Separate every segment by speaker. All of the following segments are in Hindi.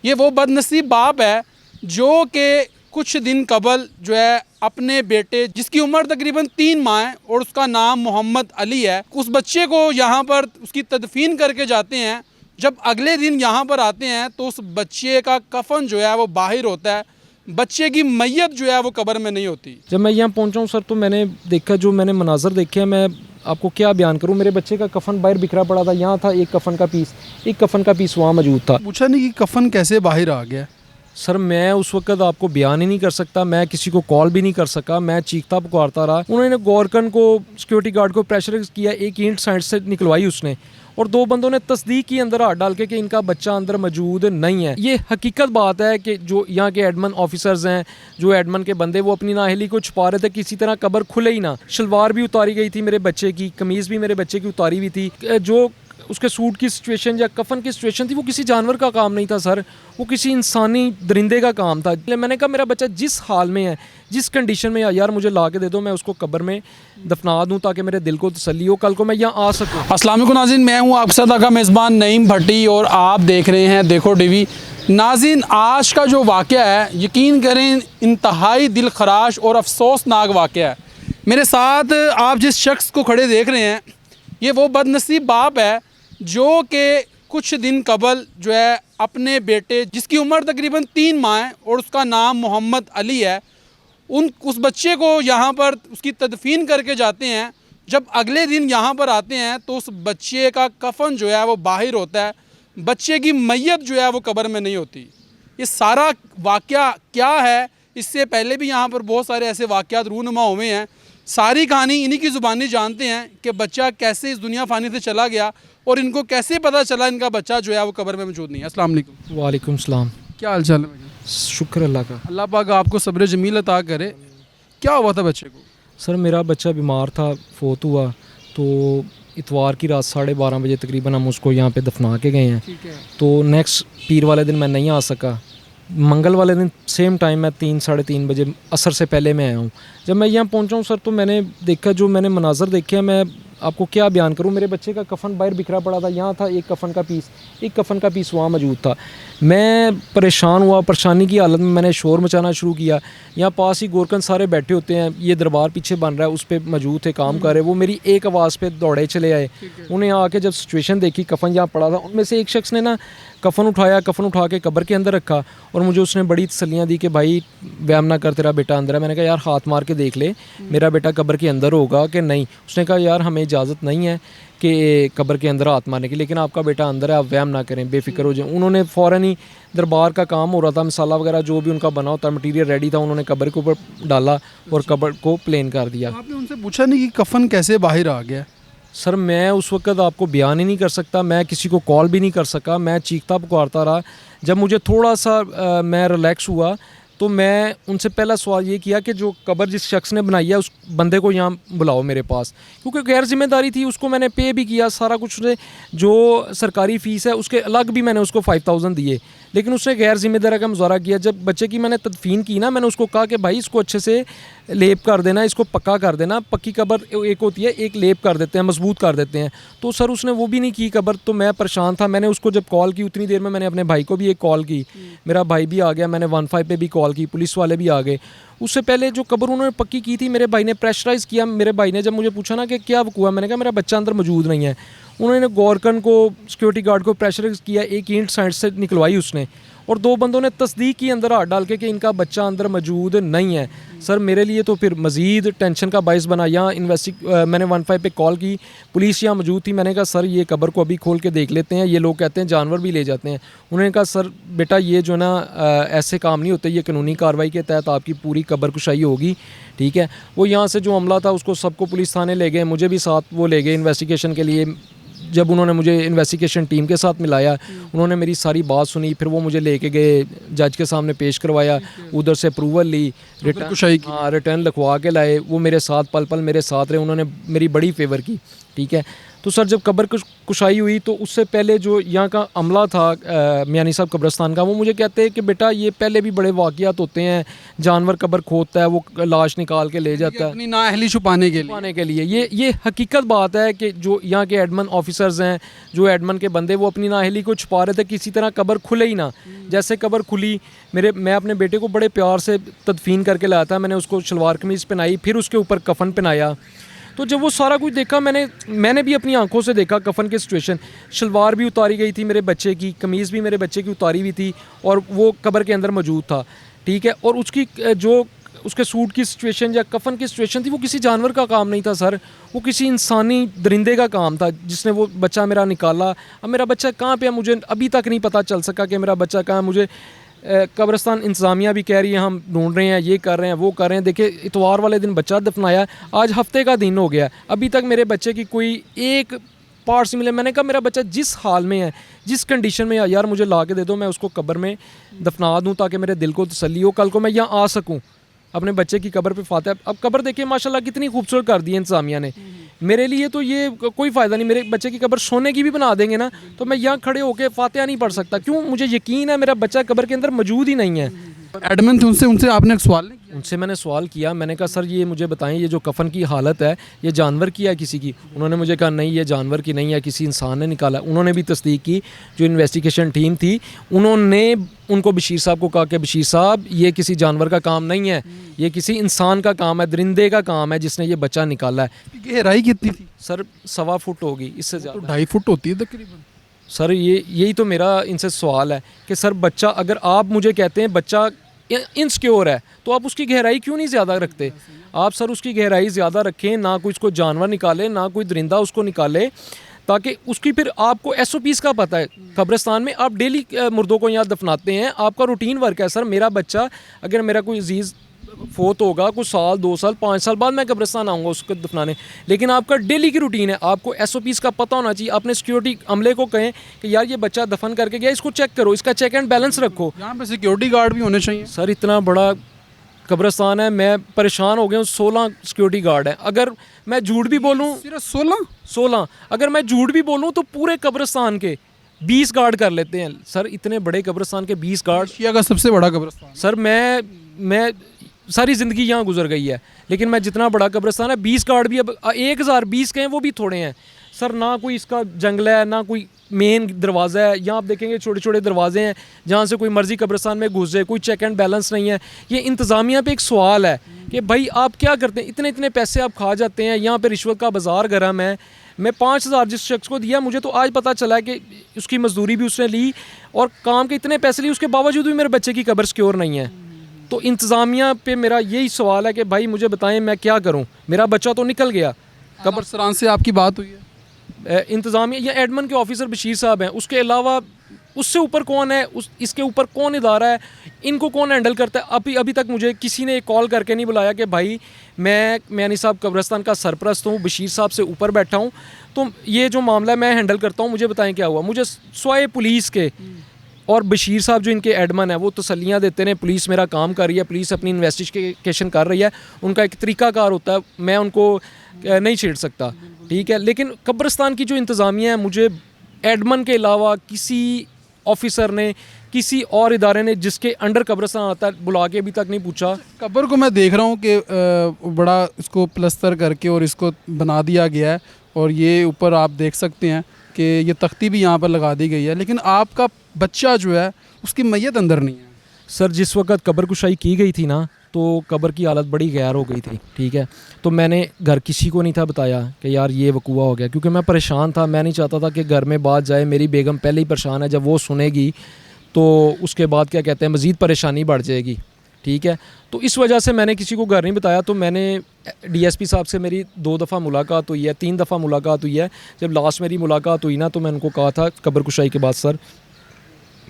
Speaker 1: ये वो बदनसीब बाप है जो कि कुछ दिन कबल जो है अपने बेटे जिसकी उम्र तकरीबन 3 माह है और उसका नाम मोहम्मद अली है, उस बच्चे को यहाँ पर उसकी तदफीन करके जाते हैं। जब अगले दिन यहाँ पर आते हैं तो उस बच्चे का कफन जो है वो बाहर होता है, बच्चे की मैयत जो है वो कब्र में नहीं होती।
Speaker 2: जब मैं यहाँ पहुँचा हूँ सर तो मैंने देखा, जो मैंने मनाजर देखे हैं, मैं आपको क्या बयान करूँ। मेरे बच्चे का कफन बाहर बिखरा पड़ा था, यहाँ था एक कफन का पीस वहाँ मौजूद था।
Speaker 1: पूछा नहीं कि कफन कैसे बाहर आ गया?
Speaker 2: सर मैं उस वक्त आपको बयान ही नहीं कर सकता, मैं किसी को कॉल भी नहीं कर सका, मैं चीखता पुकारता रहा। उन्होंने गौरकन को, सिक्योरिटी गार्ड को प्रेशराइज किया, एक ईंट साइड से निकलवाई उसने, और 2 बंदों ने तस्दीक की अंदर हाथ डाल के कि इनका बच्चा अंदर मौजूद नहीं है। ये हकीकत बात है कि जो यहाँ के एडमन ऑफिसर्स हैं, जो एडमन के बंदे, वो अपनी नाअहली को छुपा रहे थे, किसी तरह कब्र खुले ही ना। शलवार भी उतारी गई थी मेरे बच्चे की, कमीज़ भी मेरे बच्चे की उतारी हुई थी। जो उसके सूट की सिचुएशन या कफन की सिचुएशन थी, वो किसी जानवर का काम नहीं था सर, वो किसी इंसानी दरिंदे का काम था। मैंने कहा मेरा बच्चा जिस हाल में है, जिस कंडीशन में, यार मुझे ला के दे दो, मैं उसको कब्र में दफना दूं ताकि मेरे दिल को तसल्ली हो, कल को मैं यहाँ आ सकूं।
Speaker 1: अस्सलाम वालेकुम नाज़रीन, मैं हूँ आपके साथ आपका मेज़बान नईम भट्टी और आप देख रहे हैं देखो टीवी। नाज़रीन, आज का जो वाक़या है, यकीन करें इंतहाई दिल खराश और अफसोसनाक वाक़या है। मेरे साथ आप जिस शख्स को खड़े देख रहे हैं, ये वो बदनसीब बाप है जो कि कुछ दिन कबल जो है अपने बेटे जिसकी उम्र तकरीबन 3 माह है और उसका नाम मोहम्मद अली है, उस बच्चे को यहाँ पर उसकी तदफीन करके जाते हैं। जब अगले दिन यहाँ पर आते हैं तो उस बच्चे का कफन जो है वो बाहर होता है, बच्चे की मैयत जो है वो कब्र में नहीं होती। ये सारा वाक़या क्या है, इससे पहले भी यहाँ पर बहुत सारे ऐसे वाक़यात रूनुमा हुए हैं। सारी कहानी इन्हीं की ज़ुबानी जानते हैं कि बच्चा कैसे इस दुनिया फ़ानी से चला गया और इनको कैसे पता चला इनका बच्चा जो है वो कब्र में मौजूद नहीं है। अस्सलाम वालेकुम।
Speaker 2: वालेकुम सलाम।
Speaker 1: क्या हाल चाल है?
Speaker 2: शुक्र अल्लाह का।
Speaker 1: अल्लाह पाक आपको सब्र जमील अता करे। क्या हुआ था बच्चे को?
Speaker 2: सर मेरा बच्चा बीमार था, फोत हुआ, तो इतवार की रात 12:30 बजे तकरीबन हम उसको यहाँ पे दफना के गए हैं।
Speaker 1: ठीक है।
Speaker 2: तो नेक्स्ट पीर वाले दिन मैं नहीं आ सका, मंगल वाले दिन सेम टाइम मैं 3-3:30 बजे असर से पहले मैं आया हूँ। जब मैं यहाँ पहुँचा हूँ सर तो मैंने देखा, जो मैंने मनाजर देखे हैं, मैं आपको क्या बयान करूँ। मेरे बच्चे का कफन बाहर बिखरा पड़ा था, यहाँ था एक कफन का पीस वहाँ मौजूद था। मैं परेशान हुआ, परेशानी की हालत में मैंने शोर मचाना शुरू किया। यहाँ पास ही गोरकन सारे बैठे होते हैं, ये दरबार पीछे बन रहा है, उस पर मौजूद थे, काम कर रहे। वो मेरी एक आवाज़ पे दौड़े चले आए। उन्हें आके जब सिचुएशन देखी, कफन जहाँ पड़ा था, उनमें से एक शख्स ने ना कफन उठा के कब्र के अंदर रखा और मुझे उसने बड़ी तसल्लियाँ दी कि भाई वहम ना कर, तेरा बेटा अंदर है। मैंने कहा यार हाथ मार के देख ले, मेरा बेटा कब्र के अंदर होगा कि नहीं। उसने कहा यार हमें इजाज़त नहीं है कि कब्र के अंदर हाथ मारने की, लेकिन आपका बेटा अंदर है, आप वहम ना करें, बेफिक्र हो जाए। उन्होंने फ़ौरन ही, दरबार का काम हो रहा था, मसाला वगैरह जो भी उनका बना होता है, मटीरियल रेडी था, उन्होंने कब्र के ऊपर डाला और कब्र को प्लेन कर दिया।
Speaker 1: आपने उनसे पूछा नहीं कि कफन कैसे बाहर आ गया?
Speaker 2: सर मैं उस वक्त आपको बयान ही नहीं कर सकता, मैं किसी को कॉल भी नहीं कर सका, मैं चीखता पुकारता रहा। जब मुझे थोड़ा सा मैं रिलैक्स हुआ तो मैं उनसे पहला सवाल ये किया कि जो कब्र जिस शख्स ने बनाई है उस बंदे को यहाँ बुलाओ मेरे पास, क्योंकि गैर जिम्मेदारी थी। उसको मैंने पे भी किया सारा कुछ, जो सरकारी फ़ीस है उसके अलग भी मैंने उसको 5000 दिए, लेकिन उसने गैर जिम्मेदारी का मुजाहरा किया। जब बच्चे की मैंने तदफीन की ना, मैंने उसको कहा कि भाई इसको अच्छे से लेप कर देना, इसको पक्का कर देना। पक्की कब्र एक होती है, एक लेप कर देते हैं, मजबूत कर देते हैं। तो सर उसने वो भी नहीं की कब्र, तो मैं परेशान था। मैंने उसको जब कॉल की, उतनी देर में मैंने अपने भाई को भी एक कॉल की, मेरा भाई भी आ गया, मैंने 15 पे भी कॉल की, पुलिस वाले भी आ गए। उससे पहले जो कब्र उन्होंने पक्की की थी, मेरे भाई ने प्रेशराइज़ किया। मेरे भाई ने जब मुझे पूछा ना कि क्या हुआ, मैंने कहा मेरा बच्चा अंदर मौजूद नहीं है। उन्होंने गौरकन को, सिक्योरिटी गार्ड को प्रेशराइज़ किया, एक ईंट साइड से निकलवाई उसने, और 2 बंदों ने तस्दीक की अंदर हाथ डाल के कि इनका बच्चा अंदर मौजूद नहीं है। सर मेरे लिए तो फिर मज़ीद टेंशन का बाइस बना। यहाँ मैंने 15 पे कॉल की, पुलिस यहाँ मौजूद थी। मैंने कहा सर ये कब्र को अभी खोल के देख लेते हैं, ये लोग कहते हैं जानवर भी ले जाते हैं। उन्होंने कहा सर बेटा ये जो ना ऐसे काम नहीं होते, ये कानूनी कार्रवाई के तहत आपकी पूरी कब्र कुशाई होगी, ठीक है। वो यहाँ से जो अमला था उसको सबको पुलिस थाने ले गए, मुझे भी साथ वो ले गए इन्वेस्टिगेशन के लिए। जब उन्होंने मुझे इन्वेस्टिगेशन टीम के साथ मिलाया, उन्होंने मेरी सारी बात सुनी, फिर वो मुझे लेके गए, जज के सामने पेश करवाया, उधर से अप्रूवल ली, रिटर्न लिखवा के लाए। वो मेरे साथ पल पल मेरे साथ रहे, उन्होंने मेरी बड़ी फेवर की, ठीक है। तो सर जब कब्र कुशाई हुई तो उससे पहले जो यहाँ का अमला था मियानी साहब कब्रस्तान का, वो मुझे कहते हैं कि बेटा ये पहले भी बड़े वाक़यात होते हैं, जानवर कब्र खोदता है, वो लाश निकाल के ले जाता है
Speaker 1: अपनी नाअहली छुपाने के लिए।
Speaker 2: ये हकीकत बात है कि जो यहाँ के एडमन ऑफिसर्स हैं, जो एडमन के बंदे, वो अपनी नाअहली को छुपा रहे थे, किसी तरह कब्र खुले ही ना। जैसे कब्र खुली, मैं अपने बेटे को बड़े प्यार से तदफीन करके लाया था, मैंने उसको शलवार कमीज़ पहनाई, फिर उसके ऊपर कफन पहनाया। तो जब वो सारा कुछ देखा, मैंने भी अपनी आंखों से देखा कफन की सिचुएशन। शलवार भी उतारी गई थी मेरे बच्चे की, कमीज़ भी मेरे बच्चे की उतारी हुई थी, और वो कब्र के अंदर मौजूद था, ठीक है। और उसकी जो उसके सूट की सिचुएशन या कफन की सिचुएशन थी, वो किसी जानवर का काम नहीं था सर, वो किसी इंसानी दरिंदे का काम था जिसने वो बच्चा मेरा निकाला। अब मेरा बच्चा कहाँ पे है मुझे अभी तक नहीं पता चल सका कि मेरा बच्चा कहाँ है। मुझे कब्रस्तान इंतज़ामिया भी कह रही है हम ढूंढ रहे हैं, ये कर रहे हैं, वो कर रहे हैं। देखिए इतवार वाले दिन बच्चा दफनाया, आज हफ्ते का दिन हो गया, अभी तक मेरे बच्चे की कोई एक पार्ट्स मिले। मैंने कहा मेरा बच्चा जिस हाल में है, जिस कंडीशन में है यार, मुझे ला के दे दो, मैं उसको कब्र में दफना दूँ ताकि मेरे दिल को तसल्ली हो, कल को मैं यहाँ आ सकूँ अपने बच्चे की कब्र पे फातिहा। अब कब्र देखिए माशाल्लाह कितनी खूबसूरत कर दी है इंतज़ामिया ने। मेरे लिए तो ये कोई फ़ायदा नहीं, मेरे बच्चे की कब्र सोने की भी बना देंगे ना, तो मैं यहाँ खड़े होकर फातिहा नहीं पढ़ सकता। क्यों? मुझे यकीन है मेरा बच्चा कब्र के अंदर मौजूद ही नहीं है।
Speaker 1: एडमिन थे, उनसे आपने एक सवाल नहीं किया?
Speaker 2: उनसे मैंने सवाल किया, मैंने कहा सर ये मुझे बताएं, ये जो कफन की हालत है ये जानवर की है किसी की? उन्होंने मुझे कहा नहीं, ये जानवर की नहीं है, किसी इंसान ने निकाला। उन्होंने भी तस्दीक की, जो इन्वेस्टिगेशन टीम थी उन्होंने उनको बशीर साहब को कहा कि बशीर साहब ये किसी जानवर का काम नहीं है, ये किसी इंसान का काम है, दरिंदे का काम है जिसने ये बच्चा निकाला है।
Speaker 1: गहराई कितनी थी?
Speaker 2: सर 1.25 फुट होगी, इससे
Speaker 1: तो
Speaker 2: ज़्यादा।
Speaker 1: 2.5 फुट होती है तकरीबन।
Speaker 2: सर यही तो मेरा इनसे सवाल है कि सर बच्चा, अगर आप मुझे कहते हैं बच्चा इनसिक्योर है, तो आप उसकी गहराई क्यों नहीं ज़्यादा रखते? आप सर उसकी गहराई ज़्यादा रखें, ना कोई उसको जानवर निकाले, ना कोई दरिंदा उसको निकाले, ताकि उसकी फिर आपको SOPs का पता है। कब्रिस्तान में आप डेली मुर्दों को यहाँ दफनाते हैं, आपका रूटीन वर्क है। सर मेरा बच्चा, अगर मेरा कोई अजीज़ फोत होगा कुछ साल, 2 साल, 5 साल बाद मैं कब्रिस्तान आऊँगा उसको दफनाने, लेकिन आपका डेली की रूटीन है, आपको SOPs का पता होना चाहिए। अपने सिक्योरिटी अमले को कहें कि यार ये बच्चा दफन करके गया, इसको चेक करो, इसका चेक एंड बैलेंस रखो।
Speaker 1: यहाँ पे सिक्योरिटी गार्ड भी होने चाहिए।
Speaker 2: सर इतना बड़ा कब्रिस्तान है, मैं परेशान हो गया हूँ। 16 सिक्योरिटी गार्ड हैं। अगर मैं झूठ भी बोलूँ,
Speaker 1: सिर्फ 16
Speaker 2: अगर मैं झूठ भी बोलूँ तो पूरे कब्रिस्तान के 20 गार्ड कर लेते हैं। सर इतने बड़े कब्रिस्तान के 20 गार्ड।
Speaker 1: एशिया का सबसे बड़ा कब्रिस्तान।
Speaker 2: सर मैं सारी ज़िंदगी यहाँ गुजर गई है, लेकिन मैं जितना बड़ा कब्रिस्तान है, 20 गार्ड भी अब 1020 के हैं, वो भी थोड़े हैं। सर ना कोई इसका जंगला है, ना कोई मेन दरवाज़ा है। यहाँ आप देखेंगे छोटे छोटे दरवाजे हैं जहाँ से कोई मर्ज़ी कब्रिस्तान में घुस जाए, कोई चेक एंड बैलेंस नहीं है। ये इंतज़ामिया पे एक सवाल है कि भाई आप क्या करते हैं, इतने इतने पैसे आप खा जाते हैं। यहाँ पे रिश्वत का बाज़ार गर्म है। मैं 5000 जिस शख्स को दिया, मुझे तो आज पता चला कि उसकी मजदूरी भी उसने ली और काम के इतने पैसे लिए, उसके बावजूद भी मेरे बच्चे की कब्र सिक्योर नहीं है। तो इंतज़ामिया पे मेरा यही सवाल है कि भाई मुझे बताएं मैं क्या करूं, मेरा बच्चा तो निकल गया।
Speaker 1: कब्रिस्तान से आपकी बात हुई है?
Speaker 2: इंतज़ामिया या एडमन के ऑफिसर बशीर साहब हैं, उसके अलावा उससे ऊपर कौन है, इसके ऊपर कौन इदारा है, इनको कौन हैंडल करता है? अभी तक मुझे किसी ने कॉल करके नहीं बुलाया कि भाई मैं मियानी साहब कब्रिस्तान का सरपरस्त हूँ, बशीर साहब से ऊपर बैठा हूँ, तो ये जो मामला मैं हैंडल करता हूँ, मुझे बताएं क्या हुआ। मुझे स्वाय पुलिस के और बशीर साहब जो इनके एडमन है वो तसल्लियाँ देते हैं, पुलिस मेरा काम कर रही है, पुलिस अपनी इन्वेस्टिगेशन कर रही है, उनका एक तरीक़ाकार होता है, मैं उनको नहीं छेड़ सकता, ठीक है। लेकिन कब्रिस्तान की जो इंतज़ामिया है, मुझे एडमन के अलावा किसी ऑफिसर ने, किसी और इदारे ने जिसके अंडर कब्रिस्तान आता है, बुला के अभी तक नहीं पूछा।
Speaker 1: कब्र को मैं देख रहा हूँ कि बड़ा इसको प्लस्तर करके और इसको बना दिया गया है, और ये ऊपर आप देख सकते हैं कि ये तख्ती भी यहाँ पर लगा दी गई है, लेकिन आपका बच्चा जो है उसकी मैयत अंदर नहीं है।
Speaker 2: सर जिस वक्त कब्र कुशाई की गई थी ना, तो कब्र की हालत बड़ी गैर हो गई थी, ठीक है। तो मैंने घर किसी को नहीं था बताया कि यार ये वकूआ हो गया, क्योंकि मैं परेशान था। मैं नहीं चाहता था कि घर में बात जाए, मेरी बेगम पहले ही परेशान है, जब वो सुनेगी तो उसके बाद क्या कहते हैं मज़ीद परेशानी बढ़ जाएगी, ठीक है। तो इस वजह से मैंने किसी को घर नहीं बताया। तो मैंने DSP साहब से मेरी 2 दफ़ा मुलाकात हुई है, 3 दफ़ा मुलाकात हुई है। जब लास्ट मेरी मुलाकात हुई ना, तो मैं उनको कहा था कब्र कुशाई के बाद, सर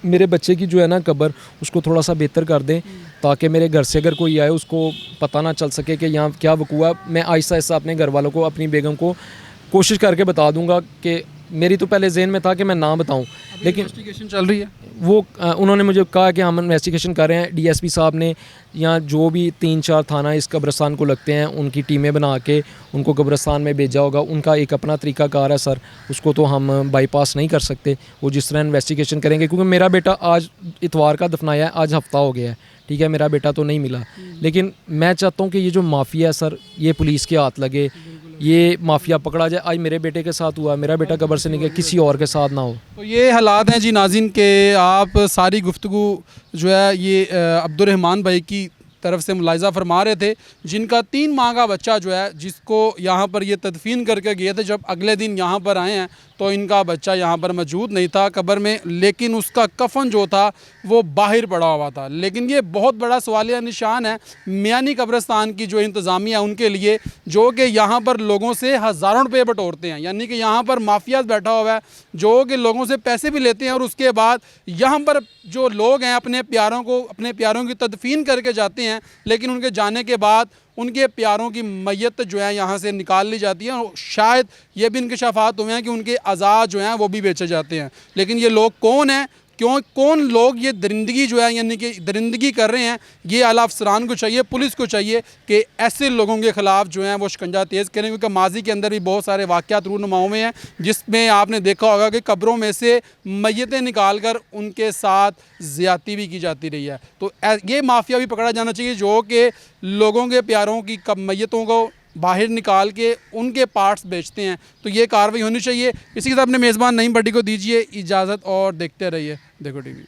Speaker 2: मेरे बच्चे की जो है ना कब्र, उसको थोड़ा सा बेहतर कर दें, ताकि मेरे घर से अगर कोई आए उसको पता ना चल सके कि यहाँ क्या वकूआ। मैं आहिस्ता आहिस्ता अपने घर वालों को, अपनी बेगम को कोशिश करके बता दूँगा कि मेरी तो पहले जहन में था कि मैं ना बताऊं, लेकिन
Speaker 1: इन्वेस्टिगेशन चल रही है।
Speaker 2: वो उन्होंने मुझे कहा कि हम इन्वेस्टिगेशन कर रहे हैं। डीएसपी साहब ने या जो भी 3-4 थाना इस कब्रिस्तान को लगते हैं उनकी टीमें बना के उनको कब्रिस्तान में भेजा होगा। उनका एक अपना तरीक़ाकार है सर, उसको तो हम बाईपास नहीं कर सकते। वो जिस तरह इन्वेस्टिगेशन करेंगे, क्योंकि मेरा बेटा आज इतवार का दफनाया है, आज हफ्ता हो गया है, ठीक है, मेरा बेटा तो नहीं मिला। लेकिन मैं चाहता हूँ कि ये जो माफिया है सर, ये पुलिस के हाथ लगे, ये माफिया पकड़ा जाए। आज मेरे बेटे के साथ हुआ, मेरा बेटा कब्र से निकला, किसी और के साथ ना हो।
Speaker 1: तो ये हालात हैं जी नाज़रीन के आप सारी गुफ्तगू जो है ये अब्दुर्रहमान भाई की तरफ से मुलाहिज़ा फरमा रहे थे, जिनका 3 माह का बच्चा जो है, जिसको यहाँ पर ये तदफीन करके गए थे, जब अगले दिन यहाँ पर आए हैं तो इनका बच्चा यहाँ पर मौजूद नहीं था कब्र में, लेकिन उसका कफन जो था वो बाहर पड़ा हुआ था। लेकिन ये बहुत बड़ा सवालिया निशान है मियानी कब्रिस्तान की जो इंतज़ामिया है उनके लिए, जो कि यहाँ पर लोगों से हज़ारों रुपये बटोरते हैं। यानी कि यहाँ पर माफिया बैठा हुआ है जो कि लोगों से पैसे भी लेते हैं और उसके बाद यहाँ पर जो लोग हैं अपने प्यारों की तदफीन करके जाते हैं, लेकिन उनके जाने के बाद उनके प्यारों की मैयत जो है यहाँ से निकाल ली जाती है। और शायद ये भी इंकशाफात हुए हैं कि उनके अज़ा जो हैं वो भी बेचे जाते हैं। लेकिन ये लोग कौन हैं, कौन लोग ये दरिंदगी जो है यानी कि दरिंदगी कर रहे हैं, ये आला अफसरान को चाहिए, पुलिस को चाहिए कि ऐसे लोगों के ख़िलाफ़ जो है वो शिकंजा तेज़ करें। क्योंकि माजी के अंदर भी बहुत सारे वाक़यात रूनुमा हुए हैं जिसमें आपने देखा होगा कि कब्रों में से मैयतें निकाल कर उनके साथ ज़्यादती भी की जाती रही है। तो ये माफिया भी पकड़ा जाना चाहिए जो कि लोगों के प्यारों की मैयतों को बाहर निकाल के उनके पार्ट्स बेचते हैं। तो ये कार्रवाई होनी चाहिए। इसी के साथ अपने मेज़बान नईम भट्टी को दीजिए इजाज़त और देखते रहिए देखो टीवी।